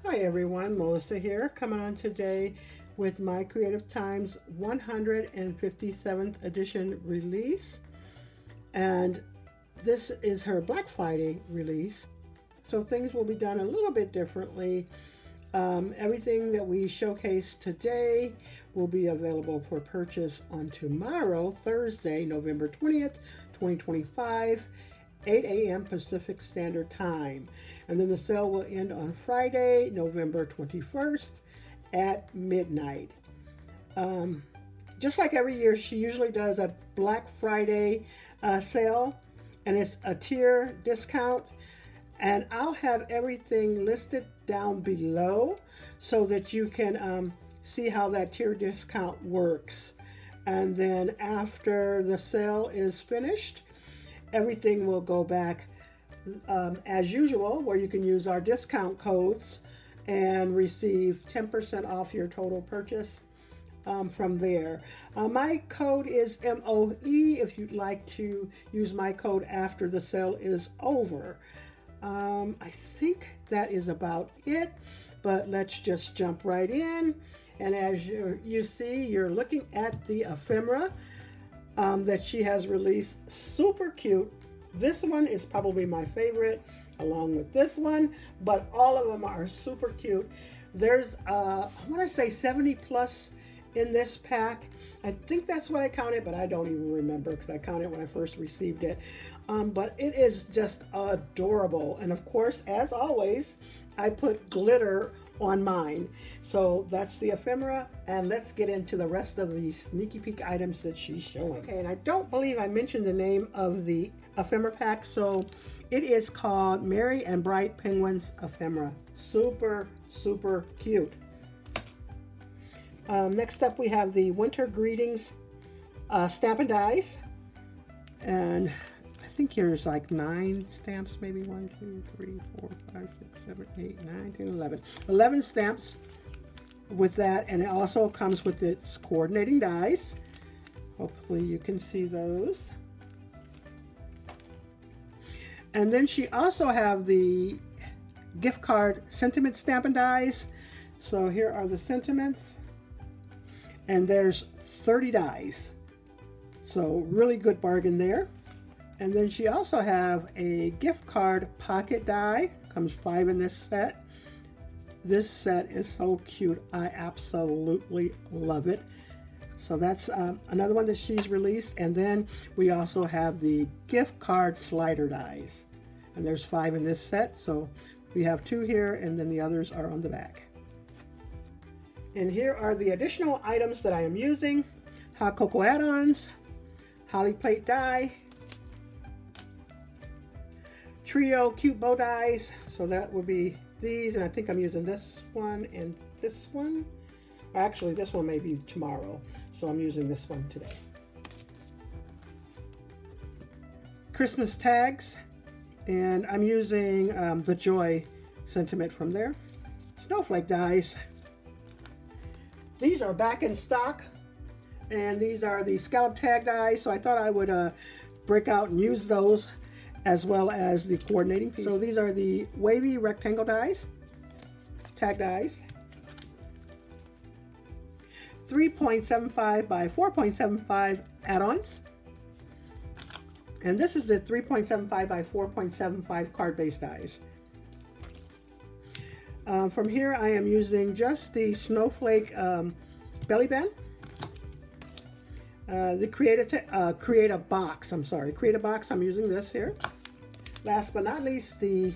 Hi everyone, Melissa here, coming on today with my Creative Times 157th edition release. And this is her Black Friday release. So things will be done a little bit differently. Everything that we showcase today will be available for purchase on tomorrow, Thursday, November 20th, 2025. 8 a.m. Pacific Standard Time. And then the sale will end on Friday, November 21st at midnight. Just like every year, she usually does a Black Friday sale, and it's a tier discount. And I'll have everything listed down below so that you can see how that tier discount works. And then after the sale is finished, everything will go back as usual, where you can use our discount codes and receive 10% off your total purchase from there. My code is MOE if you'd like to use my code after the sale is over. I think that is about it, but let's just jump right in. And as you see, you're looking at the ephemera that she has released. Super cute. This one is probably my favorite, along with this one, but all of them are super cute. There's I want to say 70 plus in this pack. I think that's what I counted, but I don't even remember because I counted when I first received it. But it is just adorable, and of course, as always, I put glitter on mine. So that's the ephemera, and let's get into the rest of the sneaky peek items that she's showing. Okay, and I don't believe I mentioned the name of the ephemera pack, so it is called Merry and Bright Penguins Ephemera. Super, super cute. Next up, we have the Winter Greetings Stamp and Dies, and I think here's like 9 stamps, maybe 1, 2, 3, 4, 5, 6, 7, 8, 9, 10, 11. 11 stamps with that, and it also comes with its coordinating dies. Hopefully you can see those. And then she also have the gift card sentiment stamp and dies. So here are the sentiments, and there's 30 dies. So really good bargain there. And then she also have a gift card pocket die. Comes 5 in this set. This set is so cute. I absolutely love it. So that's another one that she's released. And then we also have the gift card slider dies. And there's 5 in this set. So we have 2 here, and then the others are on the back. And here are the additional items that I am using. Hot cocoa add-ons, holly plate die, trio cute bow dies, so that would be these, and I think I'm using this one and this one. Actually, this one may be tomorrow, so I'm using this one today. Christmas tags, and I'm using the Joy sentiment from there. Snowflake dies. These are back in stock, and these are the scallop tag dies, so I thought I would break out and use those, as well as the coordinating piece. So these are the wavy rectangle dies, tag dies, 3.75 by 4.75 add-ons. And this is the 3.75 by 4.75 card-based dies. From here, I am using just the snowflake belly band. The create a box, I'm using this here. Last but not least, the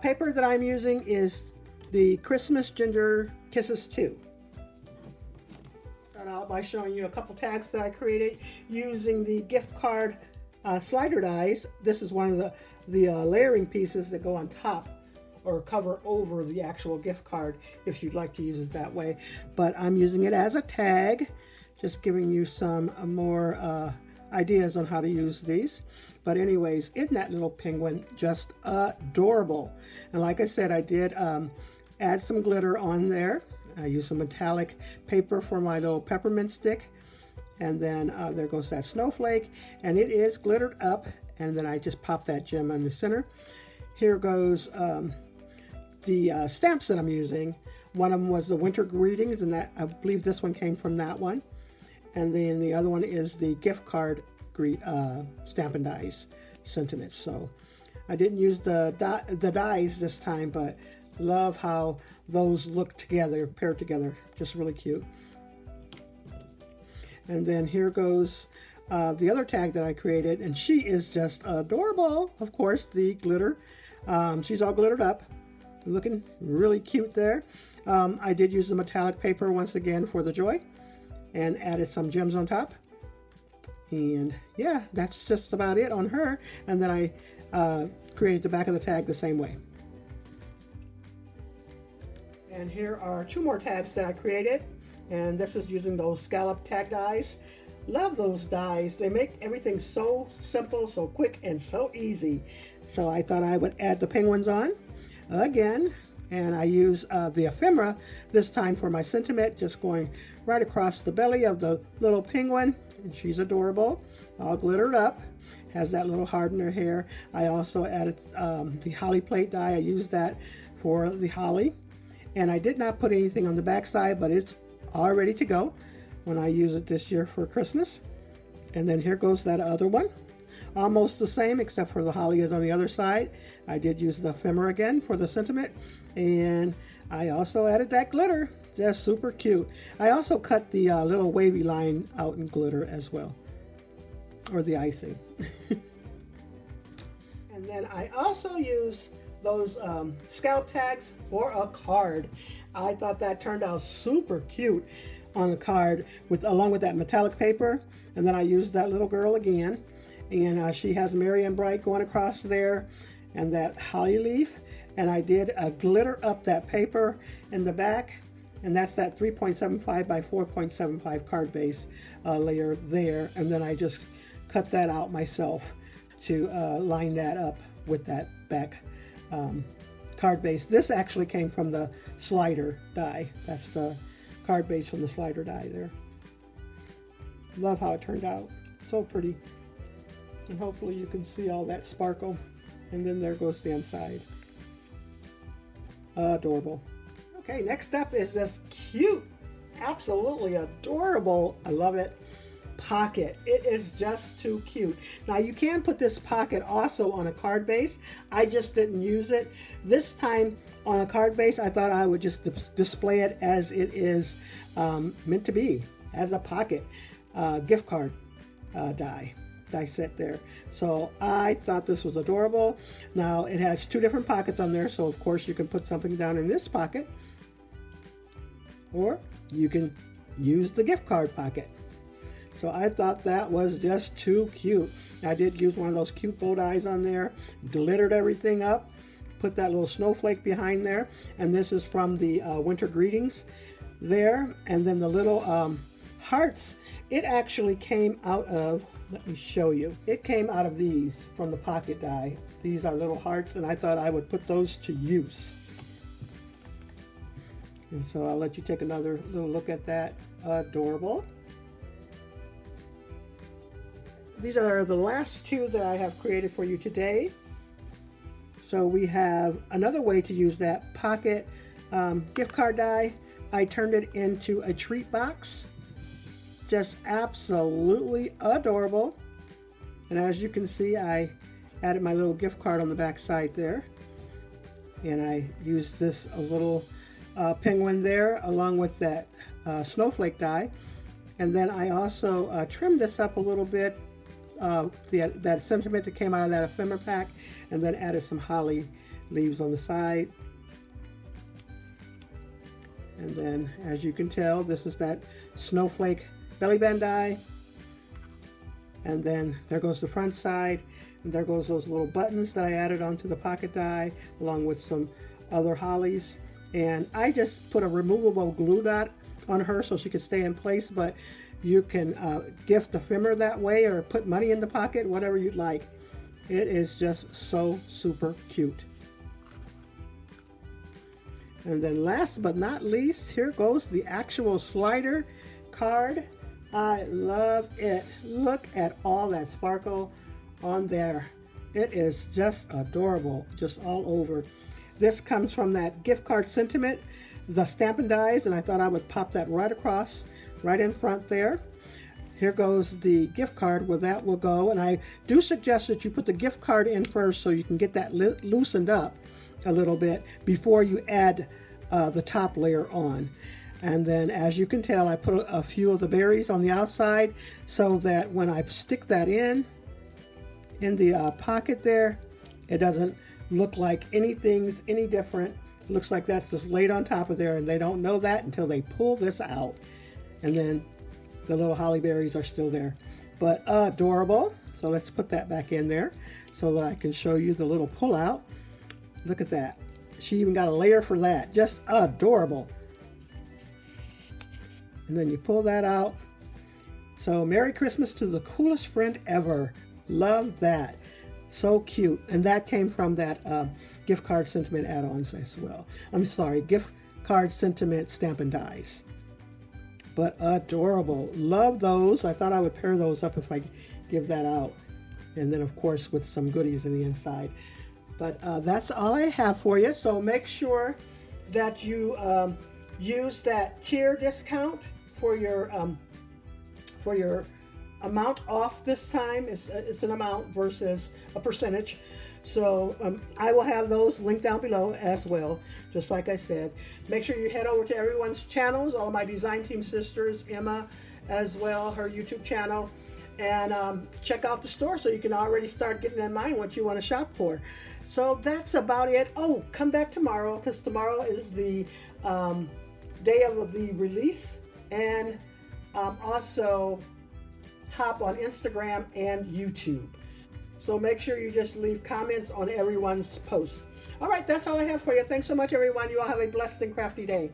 paper that I'm using is the Christmas Ginger Kisses 2. Start out by showing you a couple tags that I created using the gift card slider dies. This is one of the layering pieces that go on top or cover over the actual gift card if you'd like to use it that way. But I'm using it as a tag, just giving you some more ideas on how to use these. But anyways, isn't that little penguin just adorable? And like I said, I did add some glitter on there. I used some metallic paper for my little peppermint stick. And then there goes that snowflake, and it is glittered up, and then I just pop that gem on the center. Here goes the stamps that I'm using. One of them was the winter greetings, and that I believe this one came from that one. And then the other one is the gift card stamp and dies sentiments. So I didn't use the dies this time, but love how those look together, paired together, just really cute. And then here goes the other tag that I created, and she is just adorable. Of course, the glitter. She's all glittered up, looking really cute there. I did use the metallic paper once again for the joy, and added some gems on top. And yeah, that's just about it on her. And then I created the back of the tag the same way. And here are 2 more tags that I created, and this is using those scallop tag dies. Love those dies. They make everything so simple, so quick, and so easy. So I thought I would add the penguins on again, and I use the ephemera this time for my sentiment, just going right across the belly of the little penguin. And she's adorable, all glittered up, has that little heart in her hair. I also added the holly plate die. I used that for the holly, and I did not put anything on the back side, but it's all ready to go when I use it this year for Christmas. And then here goes that other one, almost the same except for the holly is on the other side. I did use the ephemera again for the sentiment, and I also added that glitter, just super cute. I also cut the little wavy line out in glitter as well, or the icing. And then I also use those scalp tags for a card. I thought that turned out super cute on the card along with that metallic paper. And then I used that little girl again, and she has Merry and Bright going across there, and that holly leaf. And I did glitter up that paper in the back, and that's that 3.75 by 4.75 card base layer there. And then I just cut that out myself to line that up with that back card base. This actually came from the slider die. That's the card base from the slider die there. Love how it turned out. So pretty. And hopefully you can see all that sparkle. And then there goes the inside. Adorable. Okay, next up is this cute, absolutely adorable, I love it, pocket. It is just too cute. Now you can put this pocket also on a card base. I just didn't use it. This time on a card base, I thought I would just display it as it is meant to be, as a pocket gift card die set there. So I thought this was adorable. Now it has 2 different pockets on there, so of course you can put something down in this pocket, or you can use the gift card pocket. So I thought that was just too cute. I did use one of those cute bow ties on there, glittered everything up, put that little snowflake behind there, and this is from the winter greetings there. And then the little hearts, it actually came out of, let me show you, it came out of these from the pocket die. These are little hearts, and I thought I would put those to use. And so I'll let you take another little look at that. Adorable. These are the last 2 that I have created for you today. So we have another way to use that pocket gift card die. I turned it into a treat box. Just absolutely adorable. And as you can see, I added my little gift card on the back side there. And I used this a little penguin there along with that snowflake die. And then I also trimmed this up a little bit, that sentiment that came out of that ephemera pack, and then added some holly leaves on the side. And then as you can tell, this is that snowflake belly band die. And then there goes the front side, and there goes those little buttons that I added onto the pocket die along with some other hollies. And I just put a removable glue dot on her so she could stay in place, but you can gift ephemera that way or put money in the pocket, whatever you'd like. It is just so super cute. And then last but not least, here goes the actual slider card. I love it. Look at all that sparkle on there. It is just adorable, just all over. This comes from that gift card sentiment, the Stampin' Dies, and I thought I would pop that right across, right in front there. Here goes the gift card where that will go, and I do suggest that you put the gift card in first so you can get that loosened up a little bit before you add the top layer on. And then, as you can tell, I put a few of the berries on the outside so that when I stick that in the pocket there, it doesn't look like anything's any different. It looks like that's just laid on top of there, and they don't know that until they pull this out. And then the little holly berries are still there. But adorable. So let's put that back in there so that I can show you the little pull out. Look at that. She even got a layer for that. Just adorable. And then you pull that out. So Merry Christmas to the coolest friend ever. Love that. So cute. And that came from that gift card sentiment add-ons as well. I'm sorry, gift card sentiment Stampin' Dies. But adorable. Love those. I thought I would pair those up if I give that out. And then, of course, with some goodies in the inside. But that's all I have for you. So make sure that you use that tier discount for your amount off this time. It's an amount versus a percentage. So I will have those linked down below as well, just like I said. Make sure you head over to everyone's channels, all of my design team sisters, Emma as well, her YouTube channel, and check out the store so you can already start getting in mind what you want to shop for. So that's about it. Oh, come back tomorrow, because tomorrow is the day of the release, and also hop on Instagram and YouTube. So make sure you just leave comments on everyone's posts. All right, that's all I have for you. Thanks so much, everyone. You all have a blessed and crafty day.